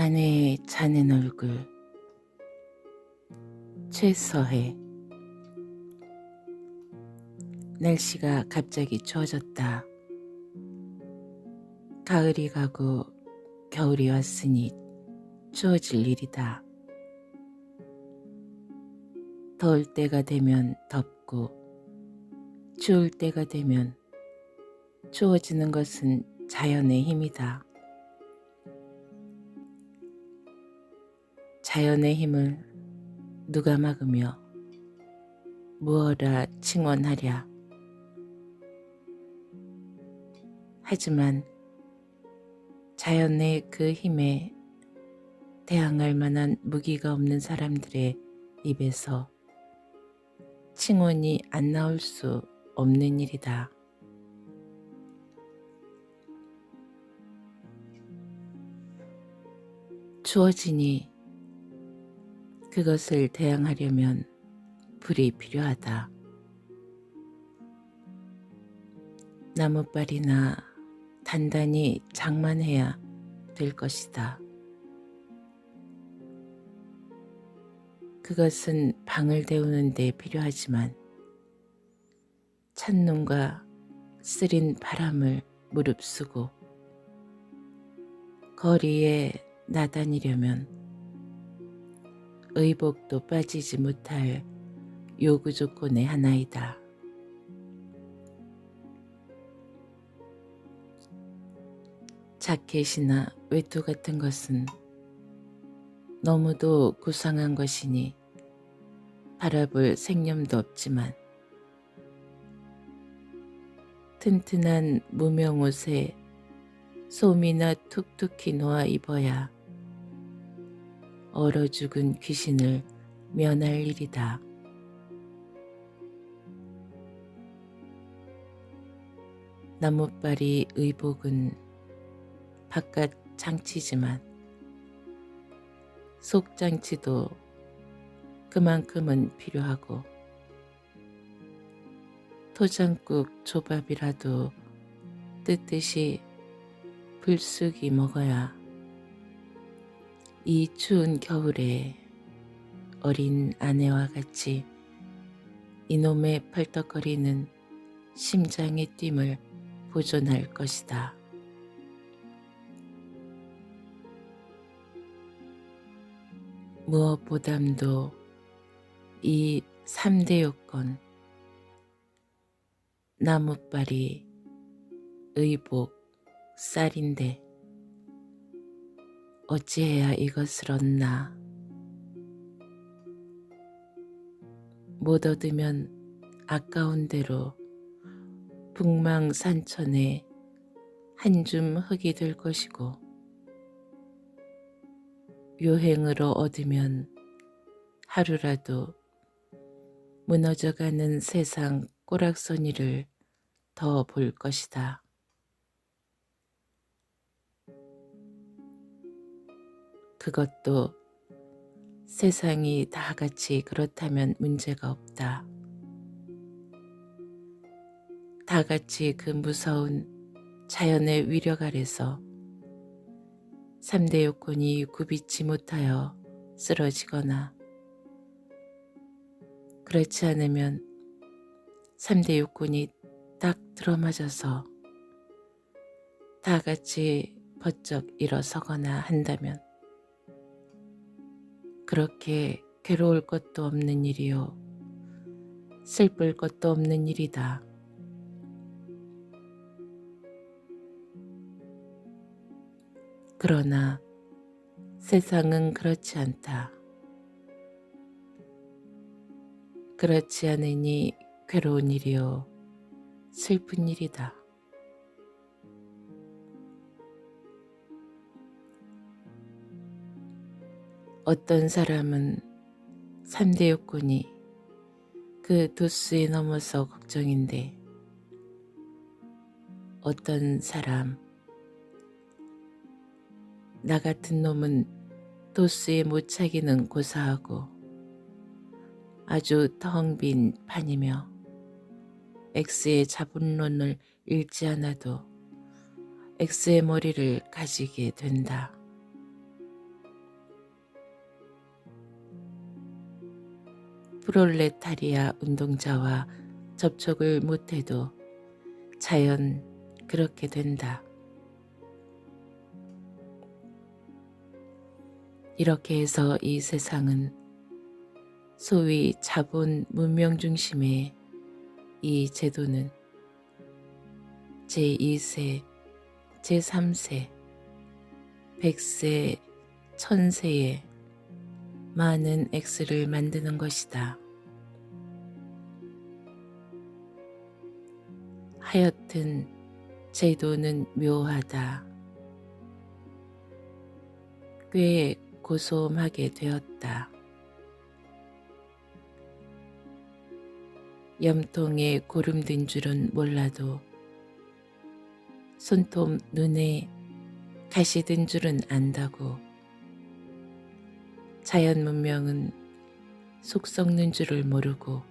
아내의 자는 얼굴. 최서해. 날씨가 갑자기 추워졌다. 가을이 가고 겨울이 왔으니 추워질 일이다. 더울 때가 되면 덥고 추울 때가 되면 추워지는 것은 자연의 힘이다. 자연의 힘을 누가 막으며 무어라 칭언하랴. 하지만 자연의 그 힘에 대항할 만한 무기가 없는 사람들의 입에서 칭언이 안 나올 수 없는 일이다. 추워지니 그것을 대항하려면 불이 필요하다. 나뭇발이나 단단히 장만해야 될 것이다. 그것은 방을 데우는 데 필요하지만 찬눈과 쓰린 바람을 무릅쓰고 거리에 나다니려면 의복도 빠지지 못할 요구 조건의 하나이다. 자켓이나 외투 같은 것은 너무도 구상한 것이니 바라볼 생념도 없지만 튼튼한 무명옷에 솜이나 툭툭히 놓아 입어야 얼어 죽은 귀신을 면할 일이다. 나뭇발이 의복은 바깥 장치지만 속 장치도 그만큼은 필요하고 토장국 조밥이라도 뜨뜻이 불쑥이 먹어야 이 추운 겨울에 어린 아내와 같이 이놈의 펄떡거리는 심장의 뜀을 보존할 것이다. 무엇보담도 이 3대 요건, 나뭇발이, 의복, 쌀인데 어찌해야 이것을 얻나. 못 얻으면 아까운 대로 북망산천에 한 줌 흙이 될 것이고 요행으로 얻으면 하루라도 무너져가는 세상 꼬락서니를 더 볼 것이다. 그것도 세상이 다 같이 그렇다면 문제가 없다. 다 같이 그 무서운 자연의 위력 아래서 3대 요건이 굽이지 못하여 쓰러지거나 그렇지 않으면 3대 요건이 딱 들어맞아서 다 같이 버쩍 일어서거나 한다면 그렇게 괴로울 것도 없는 일이요 슬플 것도 없는 일이다. 그러나 세상은 그렇지 않다. 그렇지 않으니 괴로운 일이요 슬픈 일이다. 어떤 사람은 3대 요건이 그 도수에 넘어서 걱정인데 어떤 사람 나 같은 놈은 도수에 못 차기는 고사하고 아주 텅 빈 판이며 X의 자본론을 읽지 않아도 X의 머리를 가지게 된다. 프롤레타리아 운동자와 접촉을 못해도 자연 그렇게 된다. 이렇게 해서 이 세상은 소위 자본 문명 중심의 이 제도는 제2세, 제3세, 100세, 1000세의 많은 X를 만드는 것이다. 하여튼 제도는 묘하다. 꽤 고소하게 되었다. 염통에 고름든 줄은 몰라도 손톱 눈에 가시 든 줄은 안다고. 자연 문명은 속 썩는 줄을 모르고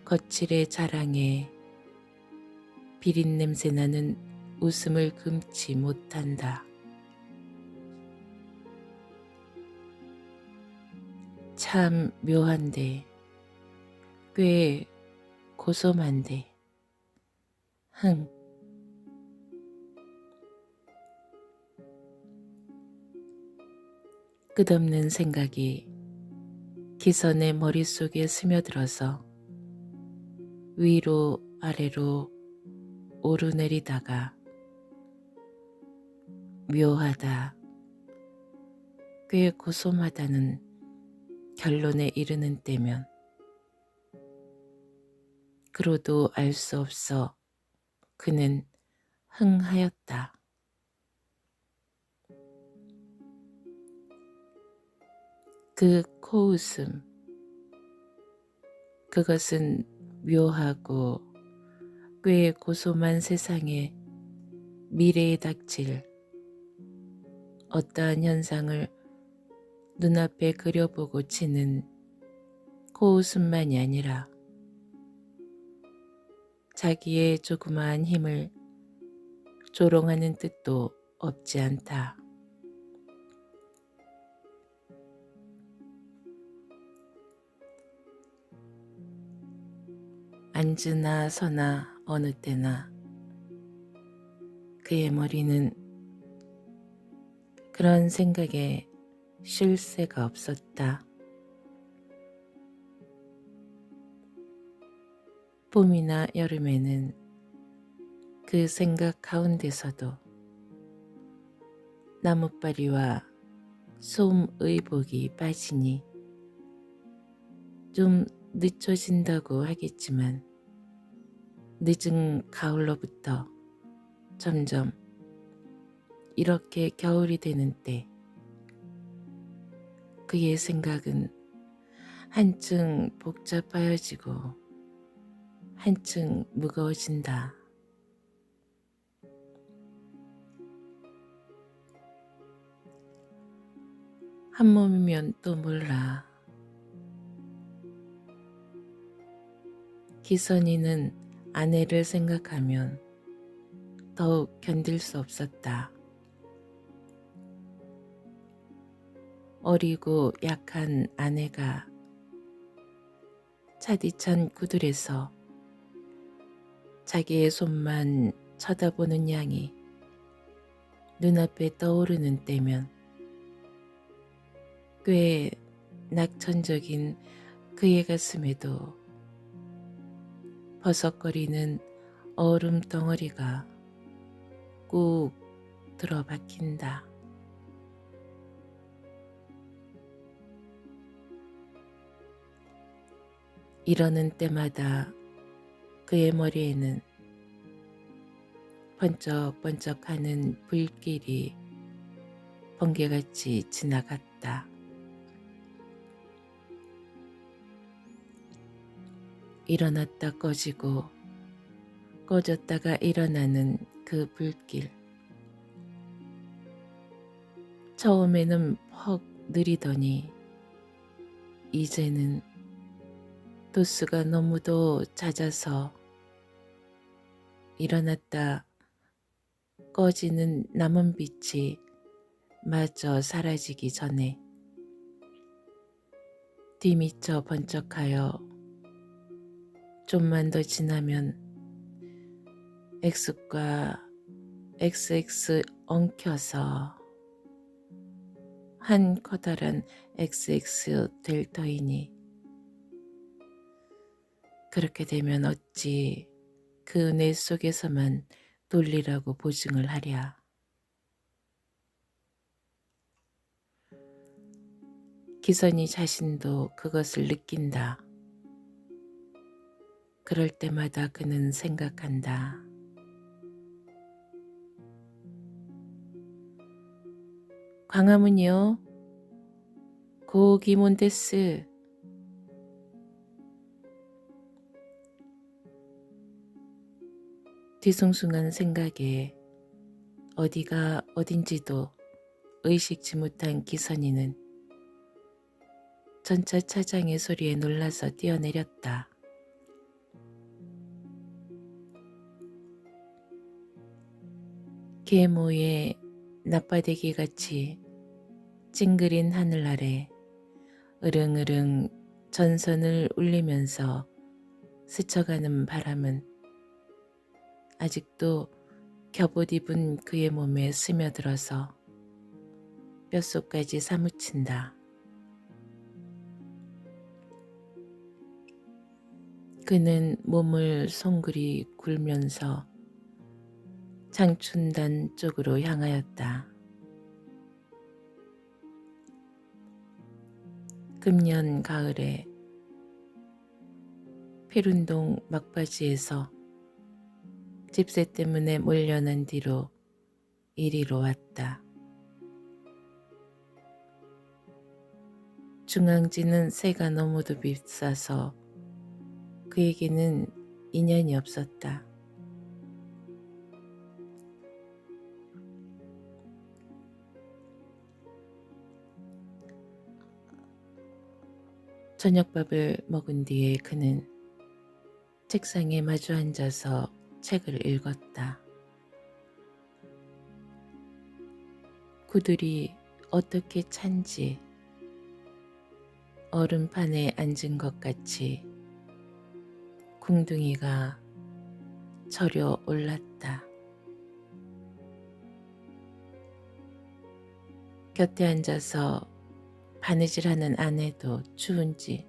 거칠의 자랑에 비린냄새 나는 웃음을 금치 못한다. 참 묘한데 꽤 고소한데 흥. 끝없는 생각이 기선의 머릿속에 스며들어서 위로 아래로 오르내리다가 묘하다, 꽤 고소하다는 결론에 이르는 때면 그로도 알 수 없어 그는 흥하였다. 그 코웃음, 그것은 묘하고 꽤 고소한 세상에 미래에 닥칠 어떠한 현상을 눈앞에 그려보고 치는 코웃음만이 아니라 자기의 조그마한 힘을 조롱하는 뜻도 없지 않다. 앉으나 서나 어느 때나 그의 머리는 그런 생각에 쉴 새가 없었다. 봄이나 여름에는 그 생각 가운데서도 나뭇바리와 솜의복이 빠지니 좀 늦춰진다고 하겠지만 늦은 가을로부터 점점 이렇게 겨울이 되는 때 그의 생각은 한층 복잡하여지고 한층 무거워진다. 한 몸이면 또 몰라. 기선이는 아내를 생각하면 더욱 견딜 수 없었다. 어리고 약한 아내가 차디찬 구들에서 자기의 손만 쳐다보는 양이 눈앞에 떠오르는 때면 꽤 낙천적인 그의 가슴에도 버석거리는 얼음 덩어리가 꾹 들어박힌다. 이러는 때마다 그의 머리에는 번쩍번쩍하는 불길이 번개같이 지나갔다. 일어났다 꺼지고 꺼졌다가 일어나는 그 불길. 처음에는 퍽 느리더니 이제는 도수가 너무도 잦아서 일어났다 꺼지는 남은 빛이 마저 사라지기 전에 뒤미쳐 번쩍하여 좀만 더 지나면 X과 XX 엉켜서 한 커다란 XX 될 터이니 그렇게 되면 어찌 그 뇌 속에서만 논리라고 보증을 하랴. 기선이 자신도 그것을 느낀다. 그럴 때마다 그는 생각한다. 광화문이요. 고기몬데스. 뒤숭숭한 생각에 어디가 어딘지도 의식지 못한 기선이는 전차 차장의 소리에 놀라서 뛰어내렸다. 계모의 나빠대기같이 찡그린 하늘 아래 으릉으릉 전선을 울리면서 스쳐가는 바람은 아직도 겹옷 입은 그의 몸에 스며들어서 뼛속까지 사무친다. 그는 몸을 송그리 굴면서 장춘단 쪽으로 향하였다. 금년 가을에 필운동 막바지에서 집세 때문에 몰려난 뒤로 이리로 왔다. 중앙지는 세가 너무도 비싸서 그에게는 인연이 없었다. 저녁밥을 먹은 뒤에 그는 책상에 마주 앉아서 책을 읽었다. 구들이 어떻게 찬지 얼음판에 앉은 것 같이 궁둥이가 저려 올랐다. 곁에 앉아서 바느질하는 아내도 추운지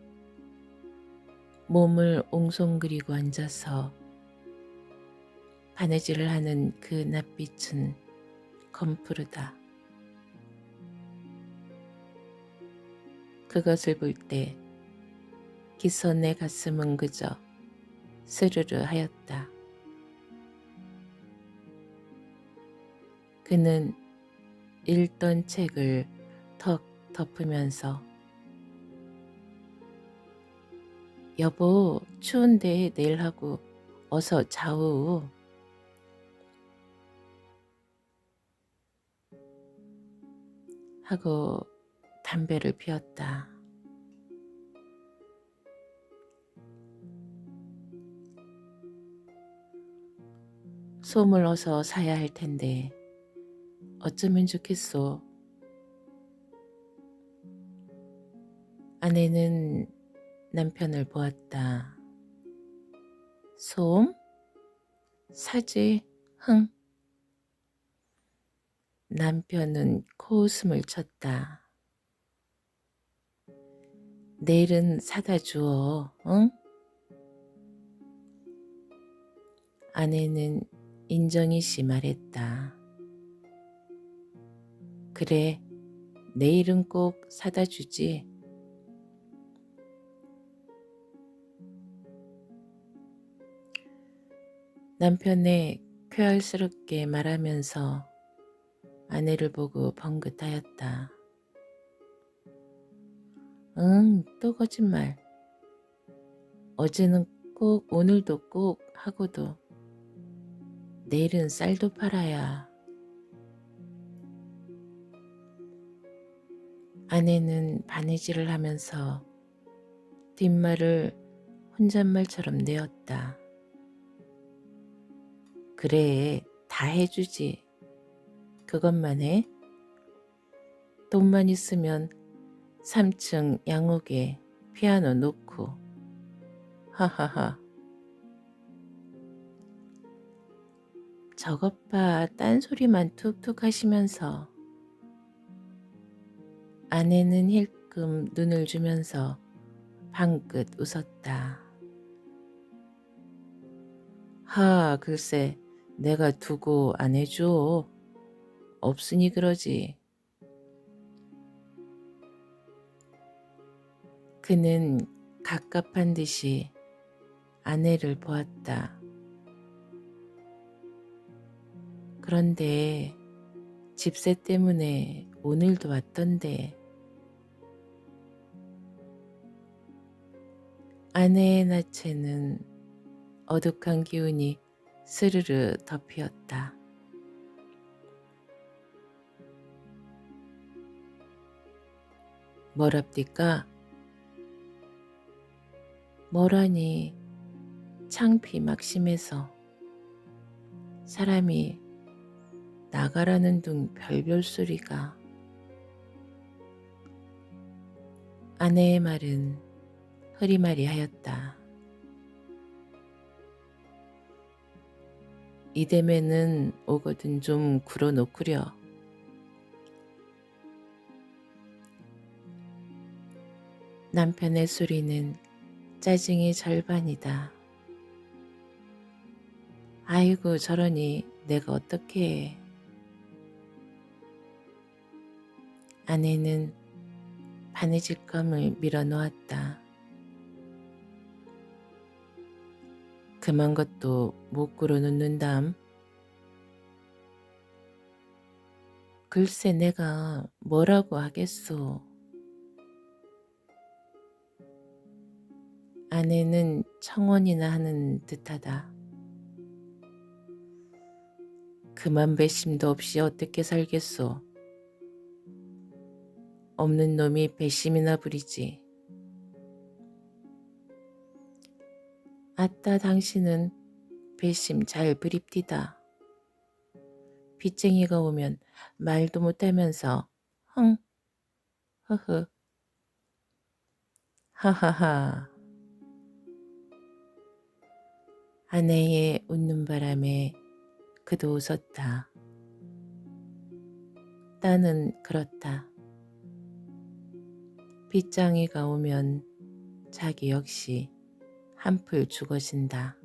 몸을 옹송그리고 앉아서 바느질을 하는 그 낯빛은 검푸르다. 그것을 볼 때 기선의 가슴은 그저 스르르 하였다. 그는 읽던 책을 턱 덮으면서 여보 추운데 내일 하고 어서 자우 하고 담배를 피웠다. 솜을 어서 사야 할 텐데 어쩌면 좋겠소. 아내는 남편을 보았다. 솜? 사지? 흥. 남편은 코웃음을 쳤다. 내일은 사다 주어, 응? 아내는 인정이씨 말했다. 그래, 내일은 꼭 사다 주지. 남편의 쾌활스럽게 말하면서 아내를 보고 번긋하였다. 응, 또 거짓말. 어제는 꼭 오늘도 꼭 하고도 내일은 쌀도 팔아야. 아내는 바느질을 하면서 뒷말을 혼잣말처럼 내었다. 그래, 다 해주지. 그것만 해. 돈만 있으면 3층 양옥에 피아노 놓고 하하하. 저것 봐 딴소리만 툭툭 하시면서. 아내는 힐끔 눈을 주면서 방긋 웃었다. 글쎄 내가 두고 안 해줘. 없으니 그러지. 그는 갑갑한 듯이 아내를 보았다. 그런데 집세 때문에 오늘도 왔던데. 아내의 나체는 어둑한 기운이 스르르 덮이었다. 뭐랍디까? 뭐라니 창피 막심해서 사람이 나가라는 둥 별별 소리가. 아내의 말은 흐리마리하였다. 이대매는 오거든 좀 굴어놓구려. 남편의 소리는 짜증의 절반이다. 아이고 저러니 내가 어떻게 해. 아내는 바느질 감을 밀어놓았다. 그만 것도 못 굴어놓는담. 글쎄 내가 뭐라고 하겠소. 아내는 청혼이나 하는 듯하다. 그만 배심도 없이 어떻게 살겠소. 없는 놈이 배심이나 부리지. 아따 당신은 배심 잘 부립디다. 빚쟁이가 오면 말도 못하면서 흥 흐흐 하하하. 아내의 웃는 바람에 그도 웃었다. 나는 그렇다. 빚쟁이가 오면 자기 역시 한풀 죽어진다.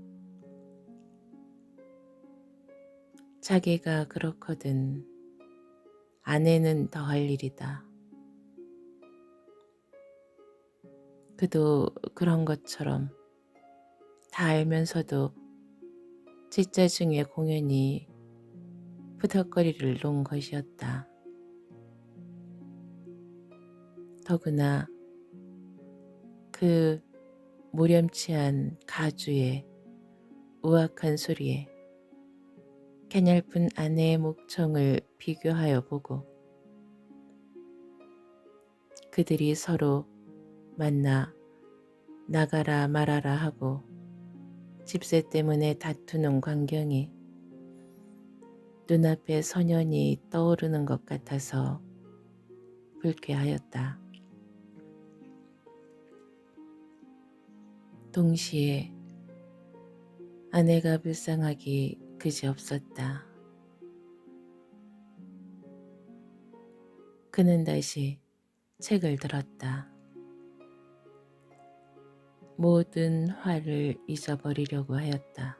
자기가 그렇거든 아내는 더 할 일이다. 그도 그런 것처럼 다 알면서도 뒷자중에 공연히 푸덕거리를 놓은 것이었다. 더구나 그 무렴치한 가주의 우악한 소리에 개냘픈 아내의 목청을 비교하여 보고 그들이 서로 만나 나가라 말아라 하고 집세 때문에 다투는 광경이 눈앞에 선연히 떠오르는 것 같아서 불쾌하였다. 동시에 아내가 불쌍하기 그지없었다. 그는 다시 책을 들었다. 모든 화를 잊어버리려고 하였다.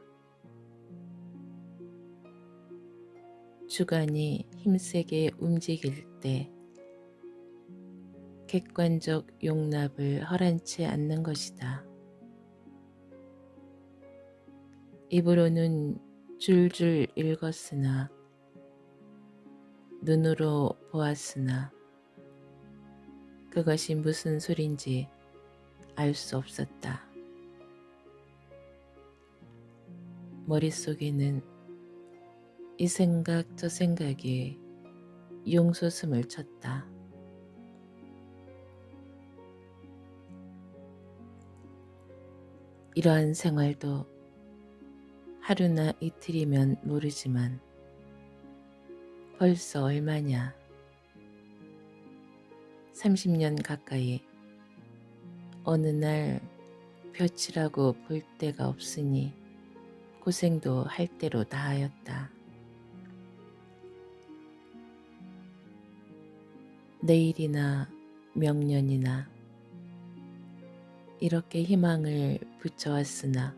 주관이 힘세게 움직일 때 객관적 용납을 허락치 않는 것이다. 입으로는 줄줄 읽었으나 눈으로 보았으나 그것이 무슨 소린지 알 수 없었다. 머릿속에는 이 생각 저 생각이 용솟음을 쳤다. 이러한 생활도 하루나 이틀이면 모르지만 벌써 얼마냐. 30년 가까이 어느 날 볕이라고 볼 데가 없으니 고생도 할 대로 다하였다. 내일이나 명년이나 이렇게 희망을 붙여왔으나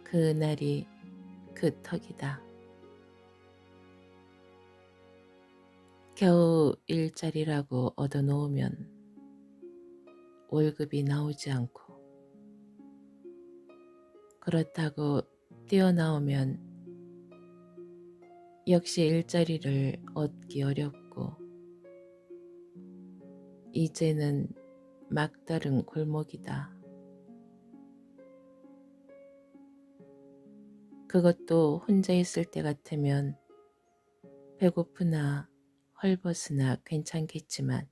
그 날이 그 턱이다. 겨우 일자리라고 얻어놓으면 월급이 나오지 않고 그렇다고 뛰어나오면 역시 일자리를 얻기 어렵고 이제는 막다른 골목이다. 그것도 혼자 있을 때 같으면 배고프나 헐벗으나 괜찮겠지만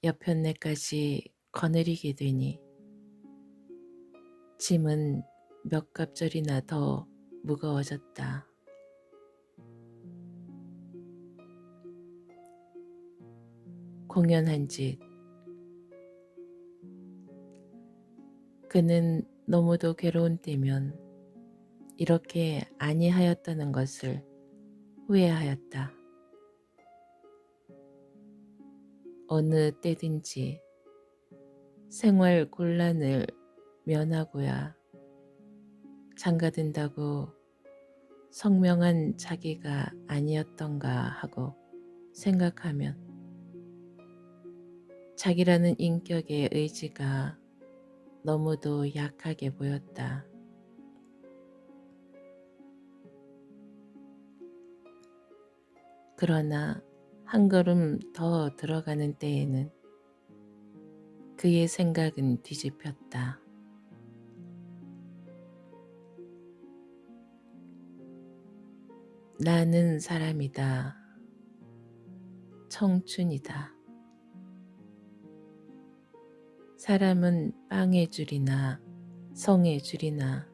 여편네까지 거느리게 되니 짐은 몇 갑절이나 더 무거워졌다. 공연한 짓. 그는 너무도 괴로운 때면 이렇게 아니하였다는 것을 후회하였다. 어느 때든지 생활 곤란을 면하고야 장가든다고 성명한 자기가 아니었던가 하고 생각하면 자기라는 인격의 의지가 너무도 약하게 보였다. 그러나 한 걸음 더 들어가는 때에는 그의 생각은 뒤집혔다. 나는 사람이다. 청춘이다. 사람은 빵의 줄이나 성의 줄이나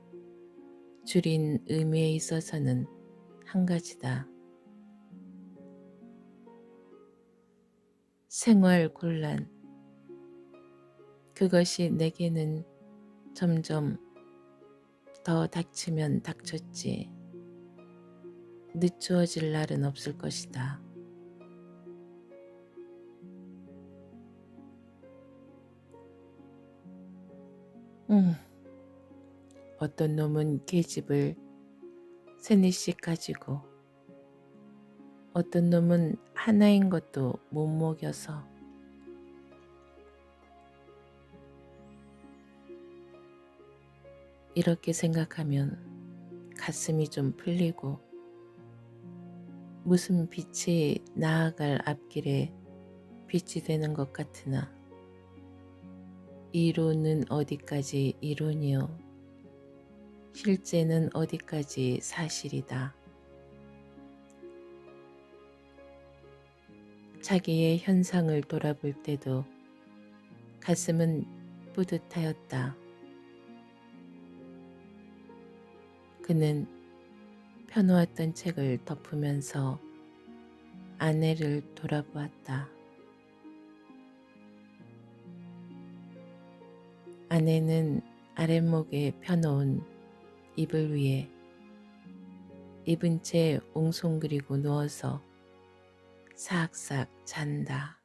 줄인 의미에 있어서는 한 가지다. 생활 곤란. 그것이 내게는 점점 더 닥치면 닥쳤지. 늦추어질 날은 없을 것이다. 어떤 놈은 계집을 세네씩 가지고 어떤 놈은 하나인 것도 못 먹여서 이렇게 생각하면 가슴이 좀 풀리고 무슨 빛이 나아갈 앞길에 빛이 되는 것 같으나 이론은 어디까지 이론이요 실제는 어디까지 사실이다. 자기의 현상을 돌아볼 때도 가슴은 뿌듯하였다. 그는 펴놓았던 책을 덮으면서 아내를 돌아보았다. 아내는 아랫목에 펴놓은 이불 위에 입은 채 옹송그리고 누워서 삭삭 잔다.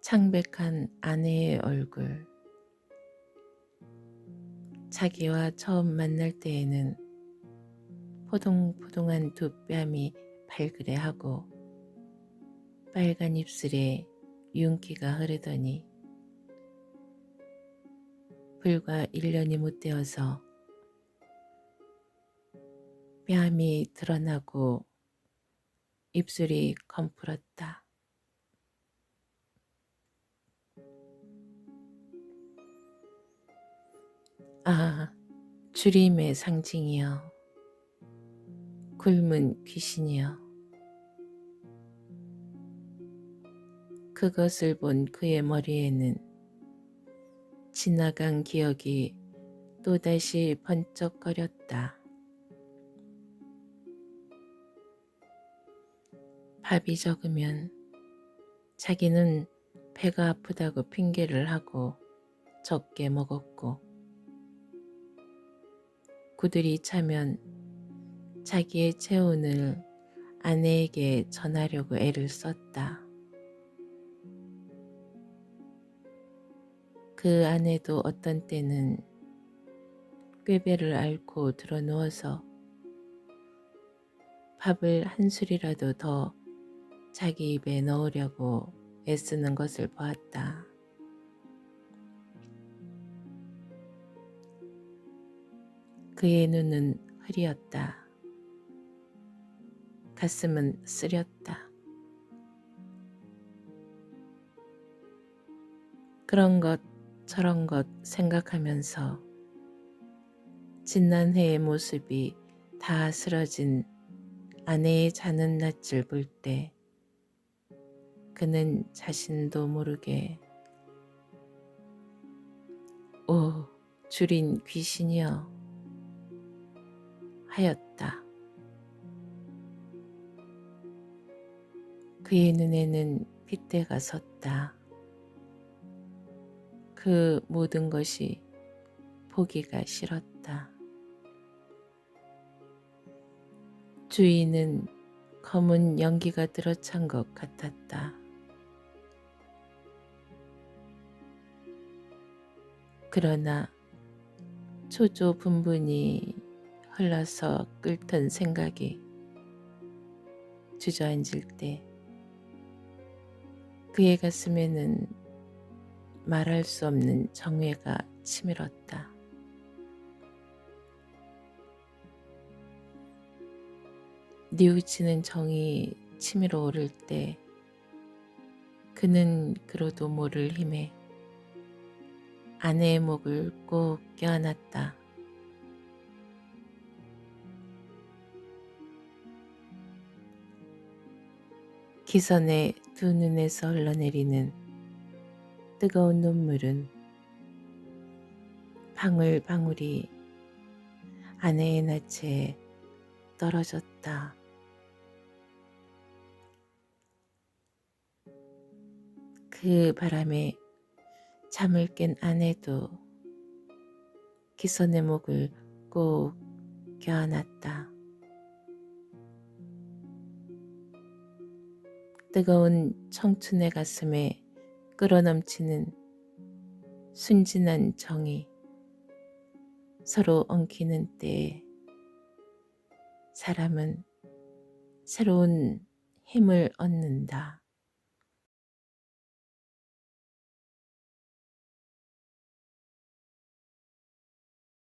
창백한 아내의 얼굴. 자기와 처음 만날 때에는 포동포동한 두 뺨이 발그레하고 빨간 입술에 윤기가 흐르더니 불과 1년이 못 되어서 뺨이 드러나고 입술이 검풀었다. 아, 주림의 상징이여. 굶은 귀신이여. 그것을 본 그의 머리에는 지나간 기억이 또다시 번쩍거렸다. 밥이 적으면 자기는 배가 아프다고 핑계를 하고 적게 먹었고, 구들이 차면 자기의 체온을 아내에게 전하려고 애를 썼다. 그 아내도 어떤 때는 꾀배를 앓고 들어 누워서 밥을 한 술이라도 더 자기 입에 넣으려고 애쓰는 것을 보았다. 그의 눈은 흐리었다. 가슴은 쓰렸다. 그런 것 저런 것 생각하면서 지난해의 모습이 다 쓰러진 아내의 자는 낯을 볼 때 그는 자신도 모르게 오, 줄인 귀신이여 하였다. 그의 눈에는 핏대가 섰다. 그 모든 것이 보기가 싫었다. 주위는 검은 연기가 들어찬 것 같았다. 그러나 초조 분분이 흘러서 끓던 생각이 주저앉을 때 그의 가슴에는 말할 수 없는 정회가 치밀었다. 뉘우치는 정이 치밀어 오를 때 그는 그로도 모를 힘에 아내의 목을 꼭 껴안았다. 기선의 두 눈에서 흘러내리는 뜨거운 눈물은 방울방울이 아내의 낯에 떨어졌다. 그 바람에 잠을 깬 아내도 기선의 목을 꼭 껴안았다. 뜨거운 청춘의 가슴에 끌어넘치는 순진한 정이 서로 엉키는 때에 사람은 새로운 힘을 얻는다.